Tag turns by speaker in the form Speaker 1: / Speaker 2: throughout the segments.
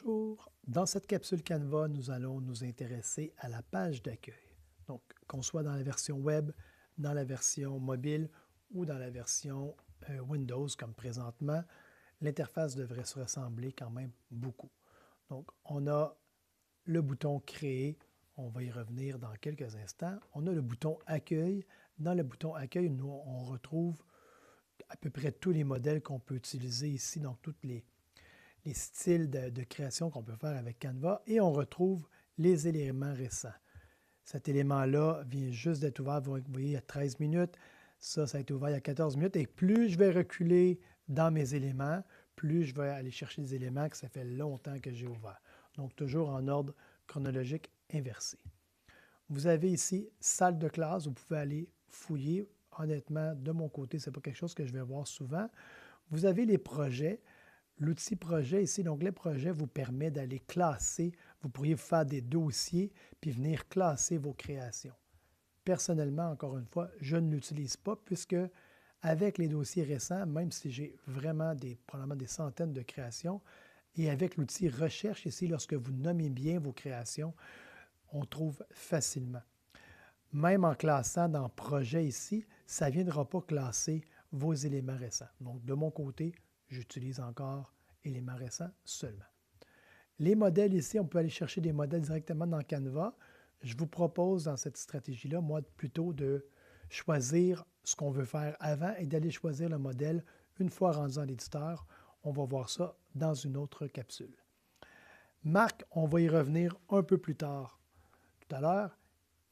Speaker 1: Bonjour! Dans cette capsule Canva, nous allons nous intéresser à la page d'accueil. Donc, qu'on soit dans la version web, dans la version mobile ou dans la version Windows comme présentement, l'interface devrait se ressembler quand même beaucoup. Donc, on a le bouton Créer, on va y revenir dans quelques instants. On a le bouton Accueil. Dans le bouton Accueil, nous, on retrouve à peu près tous les modèles qu'on peut utiliser ici, donc tous les styles de création qu'on peut faire avec Canva, et on retrouve les éléments récents. Cet élément-là vient juste d'être ouvert, vous voyez, il y a 13 minutes. Ça a été ouvert il y a 14 minutes. Et plus je vais reculer dans mes éléments, plus je vais aller chercher des éléments que ça fait longtemps que j'ai ouvert. Donc, toujours en ordre chronologique inversé. Vous avez ici salle de classe. Vous pouvez aller fouiller. Honnêtement, de mon côté, ce n'est pas quelque chose que je vais voir souvent. Vous avez les projets. L'outil projet ici, donc les projets vous permet d'aller classer. Vous pourriez faire des dossiers puis venir classer vos créations. Personnellement, encore une fois, je ne l'utilise pas puisque avec les dossiers récents, même si j'ai vraiment probablement des centaines de créations, et avec l'outil recherche ici, lorsque vous nommez bien vos créations, on trouve facilement. Même en classant dans projet ici, ça ne viendra pas classer vos éléments récents. Donc, de mon côté, j'utilise encore éléments récents seulement. Les modèles ici, on peut aller chercher des modèles directement dans Canva. Je vous propose dans cette stratégie-là, moi, plutôt de choisir ce qu'on veut faire avant et d'aller choisir le modèle une fois rendu dans l'éditeur. On va voir ça dans une autre capsule. Marque, on va y revenir un peu plus tard tout à l'heure.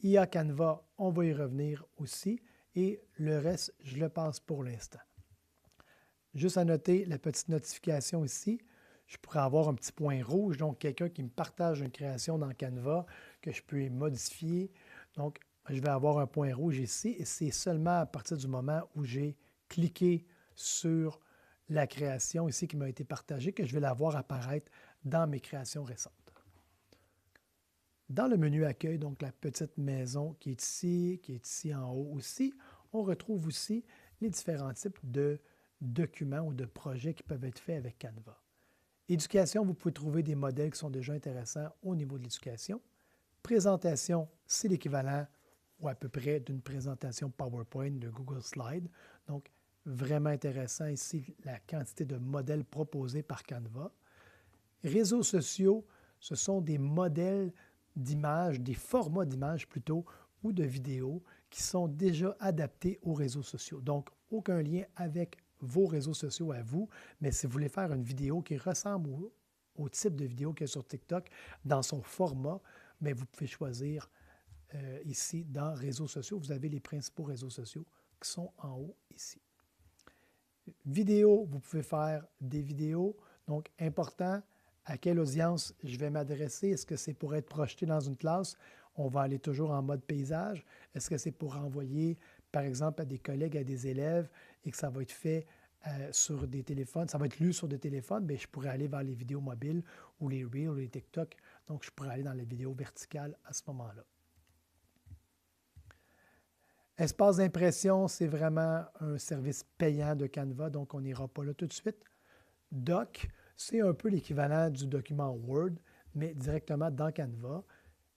Speaker 1: IA Canva, on va y revenir aussi. Et le reste, je le passe pour l'instant. Juste à noter la petite notification ici. Je pourrais avoir un petit point rouge, donc quelqu'un qui me partage une création dans Canva que je peux modifier. Donc, je vais avoir un point rouge ici et c'est seulement à partir du moment où j'ai cliqué sur la création ici qui m'a été partagée que je vais la voir apparaître dans mes créations récentes. Dans le menu Accueil, donc la petite maison qui est ici en haut aussi, on retrouve aussi les différents types de documents ou de projets qui peuvent être faits avec Canva. Éducation, vous pouvez trouver des modèles qui sont déjà intéressants au niveau de l'éducation. Présentation, c'est l'équivalent ou à peu près d'une présentation PowerPoint de Google Slides. Donc, vraiment intéressant ici la quantité de modèles proposés par Canva. Réseaux sociaux, ce sont des modèles d'images, des formats d'images plutôt, ou de vidéos qui sont déjà adaptés aux réseaux sociaux. Donc, aucun lien avec vos réseaux sociaux à vous, mais si vous voulez faire une vidéo qui ressemble au type de vidéo qu'il y a sur TikTok dans son format, bien, vous pouvez choisir ici dans réseaux sociaux. Vous avez les principaux réseaux sociaux qui sont en haut ici. Vidéo, vous pouvez faire des vidéos. Donc, important, à quelle audience je vais m'adresser? Est-ce que c'est pour être projeté dans une classe? On va aller toujours en mode paysage. Est-ce que c'est pour envoyer, par exemple, à des collègues, à des élèves et que ça va être fait sur des téléphones? Ça va être lu sur des téléphones, mais je pourrais aller vers les vidéos mobiles ou les Reels ou les TikTok. Donc, je pourrais aller dans les vidéos verticales à ce moment-là. Espace d'impression, c'est vraiment un service payant de Canva, donc on n'ira pas là tout de suite. Doc, c'est un peu l'équivalent du document Word, mais directement dans Canva.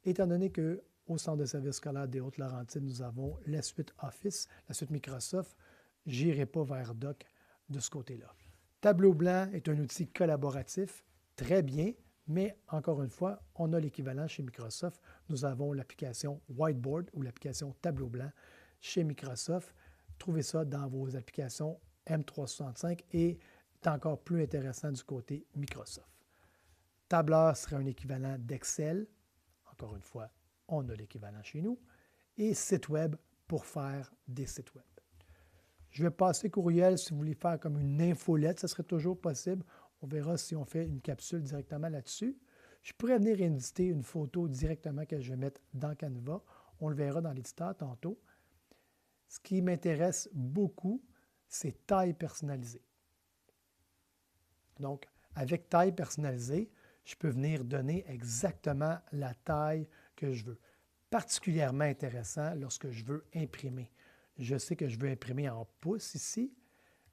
Speaker 1: Étant donné qu'au Centre de services scolaires des Hautes-Laurentides, nous avons la suite Office, la suite Microsoft, je n'irai pas vers Doc de ce côté-là. Tableau blanc est un outil collaboratif, très bien, mais encore une fois, on a l'équivalent chez Microsoft. Nous avons l'application Whiteboard ou l'application Tableau blanc chez Microsoft. Trouvez ça dans vos applications M365 et c'est encore plus intéressant du côté Microsoft. Tableur serait un équivalent d'Excel. Encore une fois, on a l'équivalent chez nous. Et site web pour faire des sites web. Je vais passer courriel si vous voulez faire comme une infolette, ce serait toujours possible. On verra si on fait une capsule directement là-dessus. Je pourrais venir éditer une photo directement que je vais mettre dans Canva. On le verra dans l'éditeur tantôt. Ce qui m'intéresse beaucoup, c'est taille personnalisée. Donc, avec taille personnalisée, je peux venir donner exactement la taille que je veux. Particulièrement intéressant lorsque je veux imprimer. Je sais que je veux imprimer en pouces ici.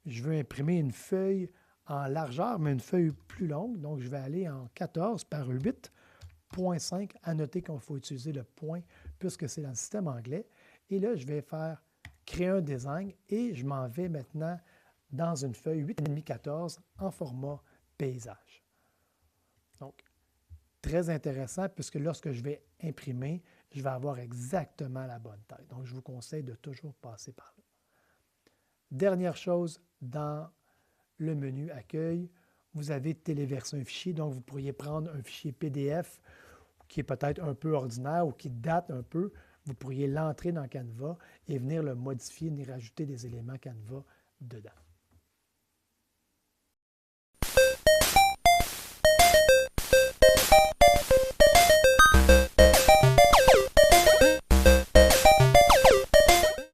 Speaker 1: Je veux imprimer une feuille en largeur, mais une feuille plus longue. Donc, je vais aller en 14 par 8,5. À noter qu'il faut utiliser le point puisque c'est dans le système anglais. Et là, je vais faire créer un design et je m'en vais maintenant dans une feuille 8,5-14 en format paysage. Donc, très intéressant puisque lorsque je vais imprimer, je vais avoir exactement la bonne taille. Donc, je vous conseille de toujours passer par là. Dernière chose, dans le menu Accueil, vous avez téléverser un fichier. Donc, vous pourriez prendre un fichier PDF qui est peut-être un peu ordinaire ou qui date un peu. Vous pourriez l'entrer dans Canva et venir le modifier, venir rajouter des éléments Canva dedans.